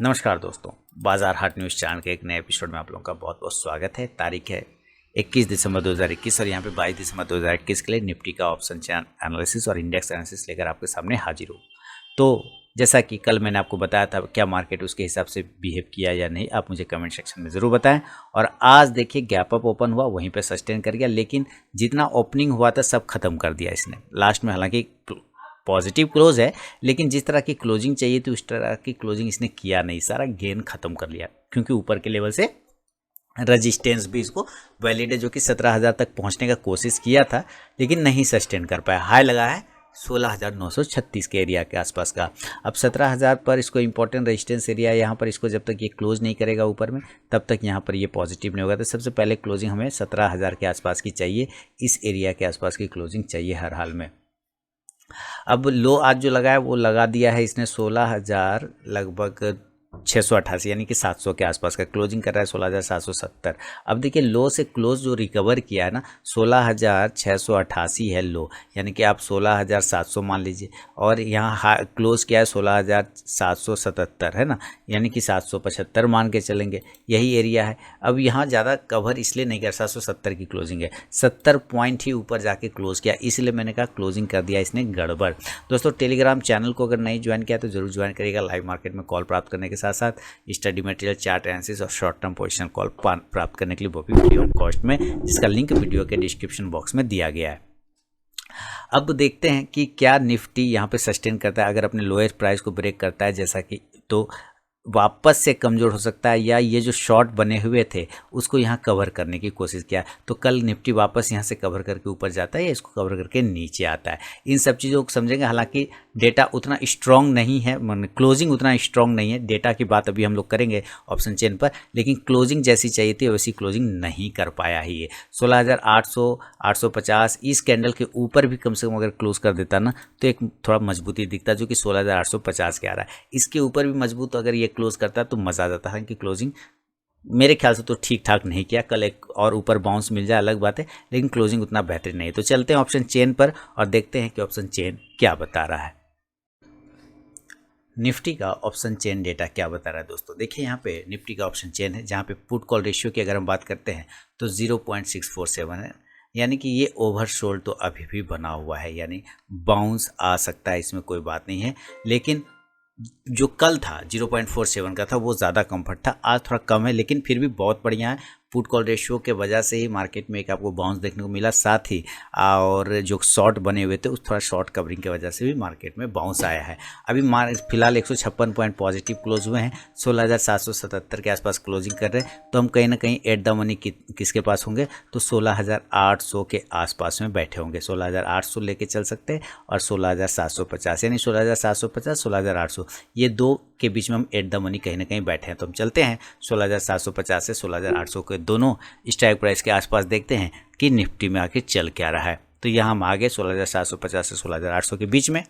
नमस्कार दोस्तों, बाजार हाट न्यूज़ चैनल के एक नए एपिसोड में आप लोगों का बहुत बहुत स्वागत है। तारीख है 21 दिसंबर 2021 और यहाँ पे 22 दिसंबर 2021 के लिए निफ्टी का ऑप्शन चैन एनालिसिस और इंडेक्स एनालिसिस लेकर आपके सामने हाजिर हूँ। तो जैसा कि कल मैंने आपको बताया था, क्या मार्केट उसके हिसाब से बिहेव किया या नहीं, आप मुझे कमेंट सेक्शन में ज़रूर बताएं। और आज देखिए गैप अप ओपन हुआ, वहीं पे सस्टेन कर गया, लेकिन जितना ओपनिंग हुआ था सब खत्म कर दिया इसने लास्ट में। हालांकि पॉजिटिव क्लोज है, लेकिन जिस तरह की क्लोजिंग चाहिए थी उस तरह की क्लोजिंग इसने किया नहीं, सारा गेन खत्म कर लिया। क्योंकि ऊपर के लेवल से रजिस्टेंस भी इसको वैलिड है, जो कि 17,000 तक पहुंचने का कोशिश किया था लेकिन नहीं सस्टेन कर पाया। हाई लगा है 16,936 के एरिया के आसपास का। अब 17,000 पर इसको इंपॉर्टेंट रेजिस्टेंस एरिया, यहाँ पर इसको जब तक ये क्लोज नहीं करेगा ऊपर में, तब तक यहाँ पर ये पॉजिटिव नहीं होगा। तो सबसे पहले क्लोजिंग हमें 17,000 के आसपास की चाहिए, इस एरिया के आसपास की क्लोजिंग चाहिए हर हाल में। अब लो आज जो लगा है वो लगा दिया है इसने 16,000 लगभग 688, यानी कि 700 के आसपास का क्लोजिंग कर रहा है 16,770। अब देखिए लो से क्लोज जो रिकवर किया है ना, 16,688 है लो, यानी कि आप 16,700 मान लीजिए, और यहाँ क्लोज किया है 16,777 है ना, यानी कि 775 मान के चलेंगे, यही एरिया है। अब यहाँ ज़्यादा कवर इसलिए नहीं कर, 770 की क्लोजिंग है, 70 पॉइंट ही ऊपर जाके क्लोज किया, इसलिए मैंने कहा क्लोजिंग कर दिया इसने गड़बड़। दोस्तों टेलीग्राम चैनल को अगर नहीं ज्वाइन किया तो जरूर ज्वाइन करिएगा। लाइव मार्केट में कॉल प्राप्त करने के साथ साथ स्टडी मटेरियल, चार्ट एनालिसिस और शॉर्ट टर्म पोजीशन कॉल प्राप्त करने के लिए, वो भी फ्री ऑफ कॉस्ट में, जिसका लिंक वीडियो के डिस्क्रिप्शन बॉक्स में दिया गया है। अब देखते हैं कि क्या निफ्टी यहाँ पे सस्टेन करता है। अगर अपने लोएस्ट प्राइस को ब्रेक करता है जैसा कि, तो वापस से कमज़ोर हो सकता है, या ये जो शॉर्ट बने हुए थे उसको यहाँ कवर करने की कोशिश किया तो कल निफ्टी वापस यहाँ से कवर करके ऊपर जाता है या इसको कवर करके नीचे आता है। इन सब चीज़ों को समझेंगे। हालांकि डेटा उतना स्ट्रॉन्ग नहीं है, क्लोजिंग उतना स्ट्रॉन्ग नहीं है, डेटा की बात अभी हम लोग करेंगे ऑप्शन चेन पर, लेकिन क्लोजिंग जैसी चाहिए थी वैसी क्लोजिंग नहीं कर पाया ही ये। 16,800, 850 इस कैंडल के ऊपर भी कम से कम अगर क्लोज कर देता ना तो एक थोड़ा मजबूती दिखता, जो कि 16,850 के आ रहा है। इसके ऊपर भी मजबूत अगर ये क्लोज करता तो मज़ा आ जाता है। कि क्लोजिंग मेरे ख्याल से तो ठीक ठाक नहीं किया, कल एक और ऊपर बाउंस मिल जाए अलग बात है, लेकिन क्लोजिंग उतना बेहतरीन नहीं है। तो चलते हैं ऑप्शन चेन पर और देखते हैं कि ऑप्शन चेन क्या बता रहा है। निफ्टी का ऑप्शन चेन डेटा क्या बता रहा है दोस्तों, देखिए यहाँ पे निफ्टी का ऑप्शन चेन है, जहाँ पे पुट कॉल रेशियो की अगर हम बात करते हैं तो 0.647 है, यानी कि ये ओवरसोल्ड तो अभी भी बना हुआ है, यानी बाउंस आ सकता है, इसमें कोई बात नहीं है। लेकिन जो कल था 0.47 का था वो ज़्यादा कंफर्ट था, आज थोड़ा कम है, लेकिन फिर भी बहुत बढ़िया है। पुट कॉल रेशियो के वजह से ही मार्केट में एक आपको बाउंस देखने को मिला, साथ ही और जो शॉर्ट बने हुए थे उस थोड़ा शॉर्ट कवरिंग की वजह से भी मार्केट में बाउंस आया है। अभी फिलहाल 156 पॉइंट पॉजिटिव क्लोज हुए हैं, 16,777 के आसपास क्लोजिंग कर रहे हैं। तो हम कहीं ना कहीं एट द मनी किसके पास होंगे, तो 16,800 के आसपास में बैठे होंगे। 16,800 लेके चल सकते हैं और 16,750, यानी 16,750, 16,800, ये दो के बीच में हम एट द मनी कहीं ना कहीं बैठे हैं। तो हम चलते हैं 16,750 से 16,800 के दोनों स्ट्राइक प्राइस के आसपास, देखते हैं कि निफ्टी में आके चल क्या रहा है। तो यहाँ हम आगे 16,750 से 16,800 के बीच में।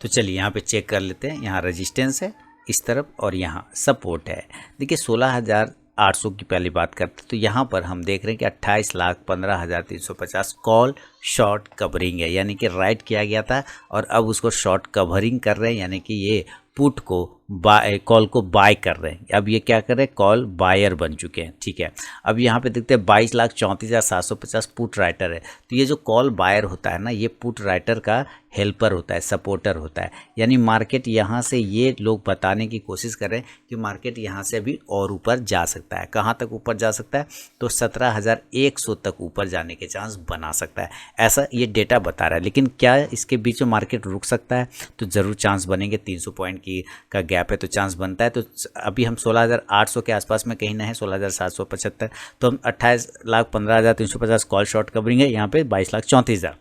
तो चलिए यहाँ पे चेक कर लेते हैं। यहाँ रेजिस्टेंस है इस तरफ और यहाँ सपोर्ट है। देखिए 16,800 की पहली बात करते हैं तो यहाँ पर हम देख रहे हैं कि 28,15,350 कॉल शॉर्ट कवरिंग है, यानी कि राइट किया गया था और अब उसको शॉर्ट कवरिंग कर रहे हैं, यानी कि ये पुट को कॉल को बाय कर रहे हैं। अब ये क्या कर रहे हैं, कॉल बायर बन चुके हैं। ठीक है, अब यहाँ पे देखते हैं 22,34,750 पुट राइटर है। तो ये जो कॉल बायर होता है ना, ये पुट राइटर का हेल्पर होता है, सपोर्टर होता है, यानी मार्केट यहाँ से ये लोग बताने की कोशिश कर रहे हैं कि मार्केट यहाँ से अभी और ऊपर जा सकता है। कहाँ तक ऊपर जा सकता है, तो 17,100 तक ऊपर जाने के चांस बना सकता है, ऐसा ये डेटा बता रहा है। लेकिन क्या इसके बीच में मार्केट रुक सकता है, तो ज़रूर चांस बनेंगे। 300 पॉइंट की का गैप है तो चांस बनता है। तो अभी हम 16,800 के आसपास में कहीं ना है, 16,775, तो हम 28,15,350 कॉल शॉर्ट कवरिंग है, यहाँ पे 22,34,000।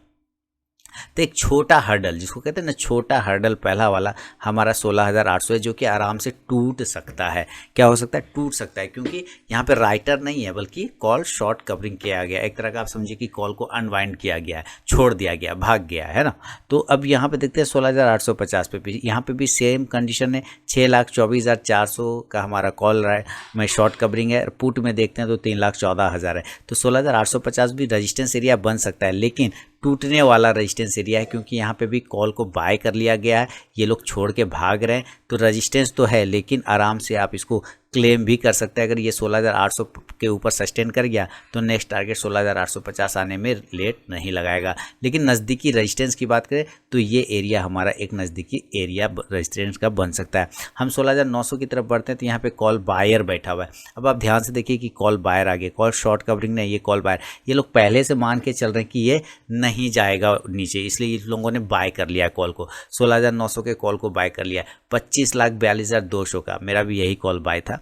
तो एक छोटा हर्डल, जिसको कहते हैं ना छोटा हर्डल, पहला वाला हमारा 16,800 है, जो कि आराम से टूट सकता है। क्या हो सकता है, टूट सकता है, क्योंकि यहाँ पे राइटर नहीं है बल्कि कॉल शॉर्ट कवरिंग किया गया। एक तरह का आप समझिए कि कॉल को अनवाइंड किया गया है, छोड़ दिया गया, भाग गया है ना। तो अब यहाँ पे देखते हैं 16,850 पे भी, यहाँ पे भी सेम कंडीशन है। 6,24,400 का हमारा कॉल में शॉर्ट कवरिंग है, पुट में देखते हैं तो 3,14,000 है। तो 16,850 भी रजिस्टेंस एरिया बन सकता है, लेकिन टूटने वाला रेजिस्टेंस एरिया है, क्योंकि यहाँ पे भी कॉल को बाय कर लिया गया है, ये लोग छोड़ के भाग रहे हैं। तो रेजिस्टेंस तो है, लेकिन आराम से आप इसको क्लेम भी कर सकते हैं। अगर ये 16,800 के ऊपर सस्टेन कर गया तो नेक्स्ट टारगेट 16,850 आने में लेट नहीं लगाएगा। लेकिन नज़दीकी रेजिस्टेंस की बात करें तो ये एरिया हमारा एक नज़दीकी एरिया रेजिस्टेंस का बन सकता है। हम 16,900 की तरफ बढ़ते हैं तो यहाँ पे कॉल बायर बैठा हुआ है। अब आप ध्यान से देखिए कि कॉल बायर आ गया, कॉल शॉर्ट कवरिंग नहीं, ये कॉल बायर। ये लोग पहले से मान के चल रहे हैं कि ये नहीं जाएगा नीचे, इसलिए इन लोगों ने बाय कर लिया कॉल को। 16,900 के कॉल को बाय कर लिया। 25,42,200 का मेरा भी यही कॉल बाय था,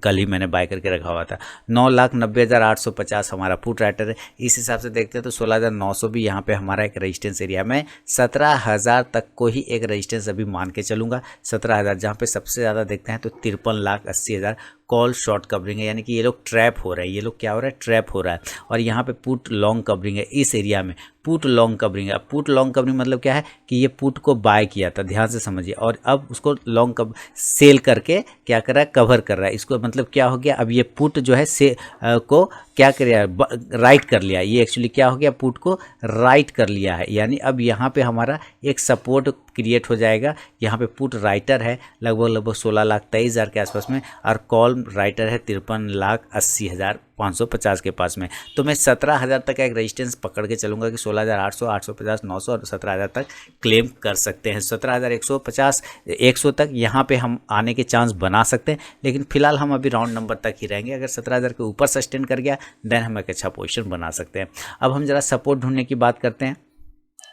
कल ही मैंने बाय करके रखा हुआ था। 9,90,850 हमारा पुट राइटर है। इस हिसाब से देखते हैं तो 16,900 भी यहाँ पे हमारा एक रेजिस्टेंस एरिया में 17,000 तक को ही एक रेजिस्टेंस अभी मान के चलूँगा। 17,000 जहाँ पे सबसे ज़्यादा देखते हैं तो 53,80,000 कॉल शॉर्ट कवरिंग है, यानी कि ये लोग ट्रैप हो रहे हैं। ये लोग क्या हो रहा है, ट्रैप हो रहा है। और यहाँ पे पुट लॉन्ग कवरिंग है, इस एरिया में पुट लॉन्ग कवरिंग है। पुट लॉन्ग कवरिंग मतलब क्या है कि ये पुट को बाय किया था, ध्यान से समझिए, और अब उसको लॉन्ग कव सेल करके क्या कर रहा है, कवर कर रहा है। इसको मतलब क्या हो गया, अब ये पुट जो है से को क्या कर लिया, राइट कर लिया। ये एक्चुअली क्या हो गया, पुट को राइट कर लिया है, यानी अब यहाँ पे हमारा एक सपोर्ट क्रिएट हो जाएगा। यहाँ पे पुट राइटर है लगभग 16,23,000 के आसपास में, और कॉल राइटर है 53,80,550 के पास में। तो मैं 17,000 तक का एक रेजिस्टेंस पकड़ के चलूंगा कि 16,800, 850, 900 और 17,000 तक क्लेम कर सकते हैं। 17,150, 100 तक यहाँ पे हम आने के चांस बना सकते हैं, लेकिन फिलहाल हम अभी राउंड नंबर तक ही रहेंगे। अगर 17,000 के ऊपर सस्टेन कर गया देन हम एक अच्छा पोजीशन बना सकते हैं। अब हम जरा सपोर्ट ढूंढने की बात करते हैं।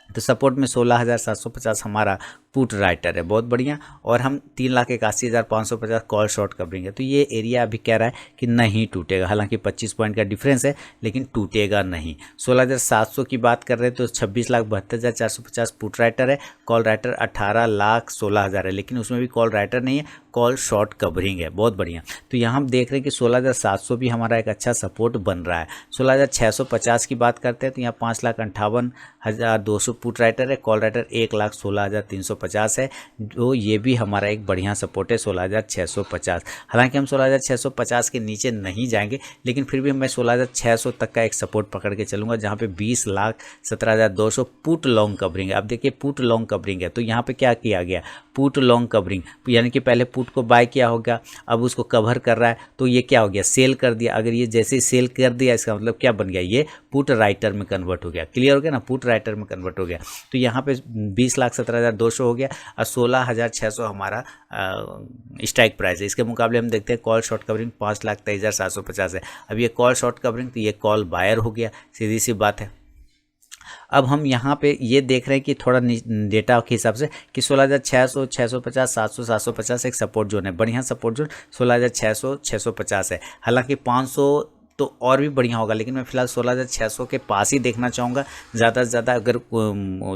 तो सपोर्ट में 16,750 हमारा पुट राइटर है, बहुत बढ़िया। और हम 3,81,550 कॉल शॉर्ट कवरिंग है। तो ये एरिया अभी कह रहा है कि नहीं टूटेगा, हालांकि 25 पॉइंट का डिफरेंस है, लेकिन टूटेगा नहीं। 16,700 की बात कर रहे हैं तो 26,72,450 पुट राइटर है। कॉल राइटर 18,16,000 है, लेकिन उसमें भी कॉल राइटर नहीं है, कॉल शॉर्ट कवरिंग है, बहुत बढ़िया। तो यहाँ हम देख रहे हैं कि 16,700 भी हमारा एक अच्छा सपोर्ट बन रहा है। 16,650 की बात करते हैं तो यहाँ 5,58,200 पुट राइटर है। कॉल राइटर 1,16,350 है, जो ये भी हमारा एक बढ़िया सपोर्ट है 16,650। हालांकि हम 16,650 के नीचे नहीं जाएंगे, लेकिन फिर भी मैं 16,600 तक का एक सपोर्ट पकड़ के चलूँगा, जहाँ पे 20,17,200 पुट लॉन्ग कवरिंग है। अब देखिए पुट लॉन्ग कवरिंग है, तो यहाँ पे क्या किया गया, पुट लॉन्ग कवरिंग, यानी कि पहले पुट को बाय किया होगा, अब उसको कवर कर रहा है, तो ये क्या हो गया, सेल कर दिया। अगर ये जैसे ही सेल कर दिया, इसका मतलब क्या बन गया, ये पुट राइटर में कन्वर्ट हो गया। क्लियर हो गया ना, पुट राइटर में कन्वर्ट हो गया। तो यहाँ पे 20,17,200 हो गया और 16,600 हमारा स्ट्राइक प्राइस है। इसके मुकाबले हम देखते हैं कॉल शॉर्ट कवरिंग 5,23,750 है। अब ये कॉल शॉर्ट कवरिंग, तो ये कॉल बायर हो गया, सीधी सी बात है। अब हम यहाँ पे ये देख रहे हैं कि थोड़ा डेटा के हिसाब से कि 16,600, 650, 700, 750 एक सपोर्ट जोन है, बढ़िया सपोर्ट जोन 16,600, 650 है। हालांकि 500 तो और भी बढ़िया होगा, लेकिन मैं फिलहाल 16,600 के पास ही देखना चाहूँगा ज़्यादा से ज़्यादा। अगर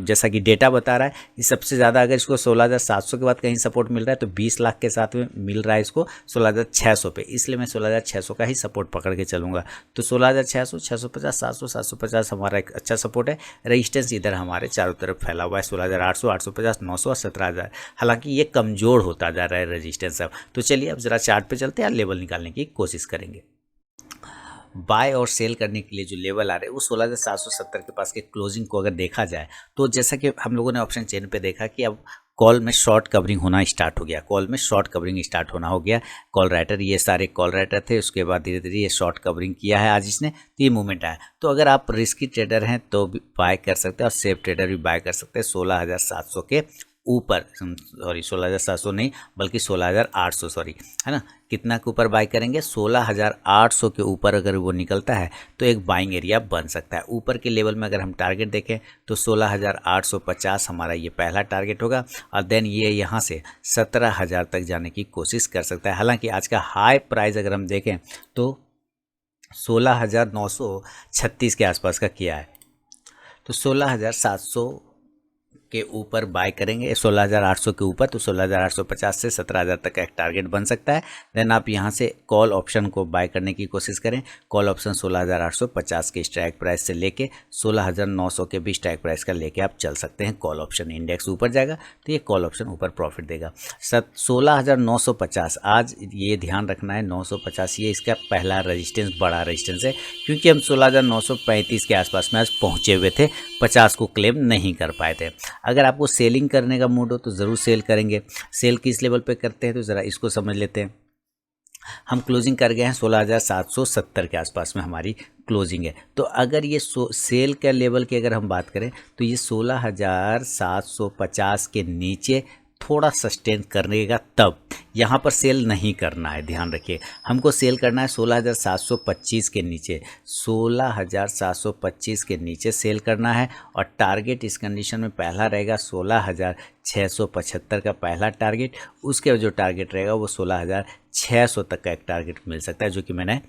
जैसा कि डेटा बता रहा है सबसे ज़्यादा अगर इसको 16,700 के बाद कहीं सपोर्ट मिल रहा है तो 20 लाख के साथ में मिल रहा है इसको 16,600 पे, इसलिए मैं 16,600 का ही सपोर्ट पकड़ के चलूँगा। तो 16,600, 650, 700, 750 हमारा एक अच्छा सपोर्ट है। रजिस्टेंस इधर हमारे चारों तरफ फैला हुआ है 16,800, 850, 900 और 17,000। हालांकि ये कमज़ोर होता जा रहा है रजिस्टेंस अब। तो चलिए अब ज़रा चार्ट पर चलते हैं, लेवल निकालने की कोशिश करेंगे। बाय और सेल करने के लिए जो लेवल आ रहे हैं वो 16,770 के पास के क्लोजिंग को अगर देखा जाए तो जैसा कि हम लोगों ने ऑप्शन चेन पे देखा कि अब कॉल में शॉर्ट कवरिंग होना स्टार्ट हो गया, कॉल में शॉर्ट कवरिंग स्टार्ट होना हो गया। कॉल राइटर, ये सारे कॉल राइटर थे, उसके बाद धीरे धीरे ये शॉर्ट कवरिंग किया है आज इसने, तो ये मूवमेंट आया। तो अगर आप रिस्की ट्रेडर हैं तो भी बाय कर सकते हैं और सेफ ट्रेडर भी बाय कर सकते हैं 16,700 के ऊपर, सॉरी 16,700 नहीं बल्कि 16,800, सॉरी, है ना। कितना के ऊपर बाय करेंगे, 16,800 के ऊपर अगर वो निकलता है तो एक बाइंग एरिया बन सकता है। ऊपर के लेवल में अगर हम टारगेट देखें तो 16,850 हमारा ये पहला टारगेट होगा, और देन ये यहाँ से 17,000 तक जाने की कोशिश कर सकता है। हालांकि आज का हाई प्राइस अगर हम देखें तो 16,936 के आसपास का किया है, तो 16,700 के ऊपर बाय करेंगे 16,800 के ऊपर, तो 16,850 से 17,000 तक का एक टारगेट बन सकता है। देन आप यहाँ से कॉल ऑप्शन को बाय करने की कोशिश करें। कॉल ऑप्शन 16,850 के स्ट्राइक प्राइस से लेके 16,900 के भी स्ट्राइक प्राइस का लेके आप चल सकते हैं। कॉल ऑप्शन इंडेक्स ऊपर जाएगा तो ये कॉल ऑप्शन ऊपर प्रॉफिट देगा। 16,950 आज ये ध्यान रखना है, 950 ये इसका पहला रेजिस्टेंस, बड़ा रेजिस्टेंस है, क्योंकि हम 16,935 के आसपास में आज पहुँचे हुए थे, 50 को क्लेम नहीं कर पाए थे। अगर आपको सेलिंग करने का मूड हो तो ज़रूर सेल करेंगे। सेल किस लेवल पे करते हैं तो ज़रा इसको समझ लेते हैं। हम क्लोजिंग कर गए हैं 16,770 के आसपास में हमारी क्लोजिंग है। तो अगर ये सेल के लेवल की अगर हम बात करें तो ये 16,750 के नीचे थोड़ा सस्टेन करेगा, तब यहाँ पर सेल नहीं करना है। ध्यान रखिए, हमको सेल करना है 16,725 के नीचे, 16,725 के नीचे सेल करना है। और टारगेट इस कंडीशन में पहला रहेगा 16,675 का पहला टारगेट। उसके जो टारगेट रहेगा वो 16,600 तक का एक टारगेट मिल सकता है, जो कि मैंने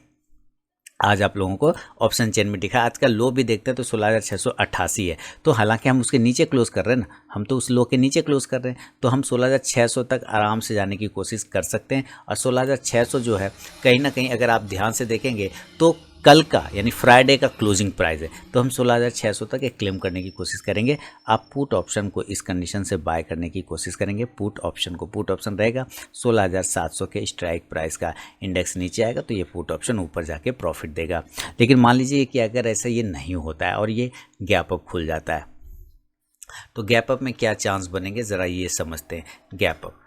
आज आप लोगों को ऑप्शन चेन में दिखा। आज का लो भी देखते हैं तो 16,688 है। तो हालांकि हम उसके नीचे क्लोज कर रहे हैं ना, हम तो उस लो के नीचे क्लोज कर रहे हैं, तो हम 16,600 तक आराम से जाने की कोशिश कर सकते हैं। और 16,600 जो है कहीं ना कहीं अगर आप ध्यान से देखेंगे तो कल का यानी फ्राइडे का क्लोजिंग प्राइस है, तो हम 16,600 तक एक क्लेम करने की कोशिश करेंगे। आप पुट ऑप्शन को इस कंडीशन से बाय करने की कोशिश करेंगे। पुट ऑप्शन रहेगा 16,700 के स्ट्राइक प्राइस का, इंडेक्स नीचे आएगा तो ये पुट ऑप्शन ऊपर जाके प्रॉफिट देगा। लेकिन मान लीजिए कि अगर ऐसा ये नहीं होता है और ये गैप अप खुल जाता है, तो गैप अप में क्या चांस बनेंगे ज़रा ये समझते हैं। गैप अप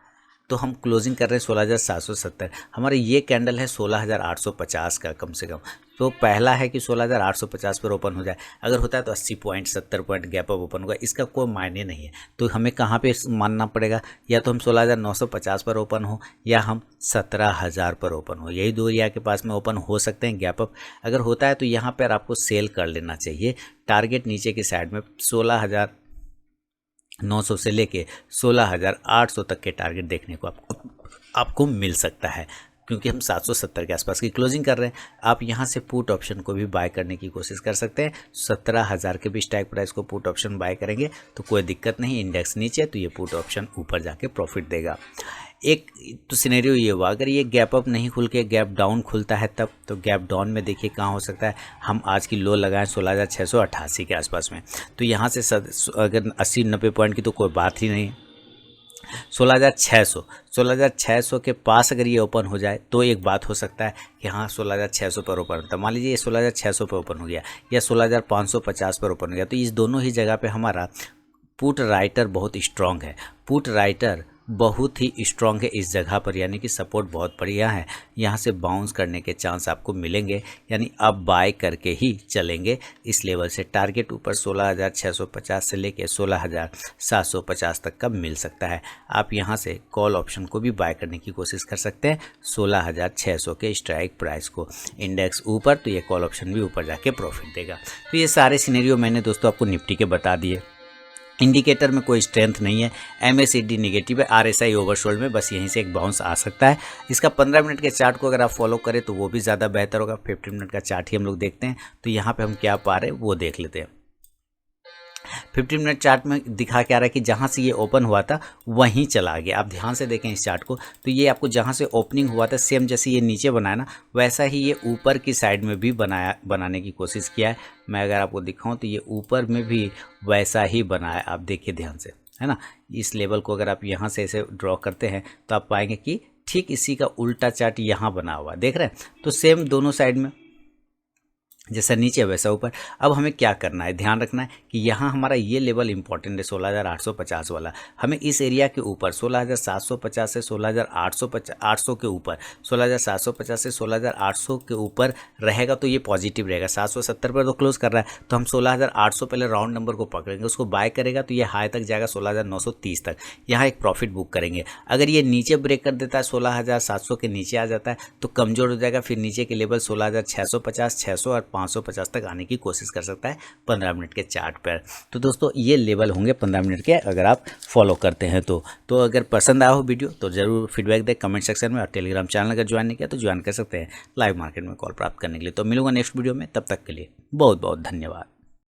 तो हम क्लोजिंग कर रहे हैं 16,770, हमारे ये कैंडल है 16,850 का कम से कम। तो पहला है कि 16,850 पर ओपन हो जाए, अगर होता है तो 80 point 70 point gap up open होगा, इसका कोई मायने नहीं है। तो हमें कहाँ पे मानना पड़ेगा, या तो हम 16,950 पर ओपन हो या हम 17,000 पर ओपन हो, यही दो एरिया के पास में ओपन हो सकते हैं गैप अप। अगर होता है तो यहाँ पर आपको सेल कर लेना चाहिए। टारगेट नीचे की साइड में 16,900 से लेके 16,800 तक के टारगेट देखने को आपको मिल सकता है, क्योंकि हम 770 के आसपास की क्लोजिंग कर रहे हैं। आप यहाँ से पुट ऑप्शन को भी बाय करने की कोशिश कर सकते हैं। 17,000 के भी स्ट्राइक प्राइस को पुट ऑप्शन बाय करेंगे तो कोई दिक्कत नहीं, इंडेक्स नीचे तो ये पुट ऑप्शन ऊपर जाके प्रॉफिट देगा। एक तो सिनेरियो ये हुआ, अगर ये गैप अप नहीं खुल के गैप डाउन खुलता है तब, तो गैप डाउन में देखिए कहाँ हो सकता है। हम आज की लो लगाएं 16,688 के आसपास में, तो यहाँ से अगर 80-90 पॉइंट की तो कोई बात ही नहीं। 16,600 के पास अगर ये ओपन हो जाए तो एक बात हो सकता है कि हाँ 16,600 पर ओपन होता है। मान लीजिए ये 16,600 पर ओपन हो गया या 16,550 पर ओपन हो गया, तो इस दोनों ही जगह पे हमारा पुट राइटर बहुत स्ट्रॉन्ग है। पुट राइटर बहुत ही स्ट्रॉन्ग है इस जगह पर, यानी कि सपोर्ट बहुत बढ़िया है। यहाँ से बाउंस करने के चांस आपको मिलेंगे, यानी आप बाय करके ही चलेंगे इस लेवल से। टारगेट ऊपर 16,650 से लेके 16,750 तक का मिल सकता है। आप यहाँ से कॉल ऑप्शन को भी बाय करने की कोशिश कर सकते हैं 16,600 के स्ट्राइक प्राइस को। इंडेक्स ऊपर तो ये कॉल ऑप्शन भी ऊपर जाके प्रॉफिट देगा। तो ये सारे सिनेरियो मैंने दोस्तों आपको निफ्टी के बता दिए। इंडिकेटर में कोई स्ट्रेंथ नहीं है, MACD निगेटिव है, RSI ओवरसोल्ड में बस यहीं से एक बाउंस आ सकता है। इसका 15 मिनट के चार्ट को अगर आप फॉलो करें तो वो भी ज़्यादा बेहतर होगा। 15 मिनट का चार्ट ही हम लोग देखते हैं, तो यहाँ पे हम क्या पा रहे हैं वो देख लेते हैं। 15 मिनट चार्ट में दिखा क्या रहा है कि जहाँ से ये ओपन हुआ था वहीं चला गया। आप ध्यान से देखें इस चार्ट को, तो ये आपको जहाँ से ओपनिंग हुआ था सेम जैसे ये नीचे बनाया ना, वैसा ही ये ऊपर की साइड में भी बनाने की कोशिश किया है। मैं अगर आपको दिखाऊं तो ये ऊपर में भी वैसा ही बनाया, आप देखिए ध्यान से, है ना। इस लेवल को अगर आप यहाँ से ऐसे ड्रॉ करते हैं तो आप पाएंगे कि ठीक इसी का उल्टा चार्ट यहाँ बना हुआ, देख रहे हैं। तो सेम दोनों साइड में जैसा नीचे वैसा ऊपर। अब हमें क्या करना है, ध्यान रखना है कि यहाँ हमारा ये लेवल इंपॉर्टेंट है 16,850 वाला। हमें इस एरिया के ऊपर 16,750 से 16,800 के ऊपर, 16,750 से 16,800 के ऊपर रहेगा तो ये पॉजिटिव रहेगा। 770 पर तो क्लोज कर रहा है, तो हम 16,800 पहले राउंड नंबर को पकड़ेंगे, उसको बाय करेगा तो ये हाई तक जाएगा 16,930 तक, यहाँ एक प्रॉफिट बुक करेंगे। अगर ये नीचे ब्रेक कर देता है 16,700 के नीचे आ जाता है तो कमज़ोर हो जाएगा, फिर नीचे के लेवल 16,650, 600 और 550 तक आने की कोशिश कर सकता है 15 मिनट के चार्ट पर। तो दोस्तों ये लेवल होंगे 15 मिनट के, अगर आप फॉलो करते हैं तो अगर पसंद आया हो वीडियो तो ज़रूर फीडबैक दें कमेंट सेक्शन में, और टेलीग्राम चैनल अगर ज्वाइन नहीं किया तो ज्वाइन कर सकते हैं लाइव मार्केट में कॉल प्राप्त करने के लिए। तो मिलूंगा नेक्स्ट वीडियो में, तब तक के लिए बहुत बहुत धन्यवाद।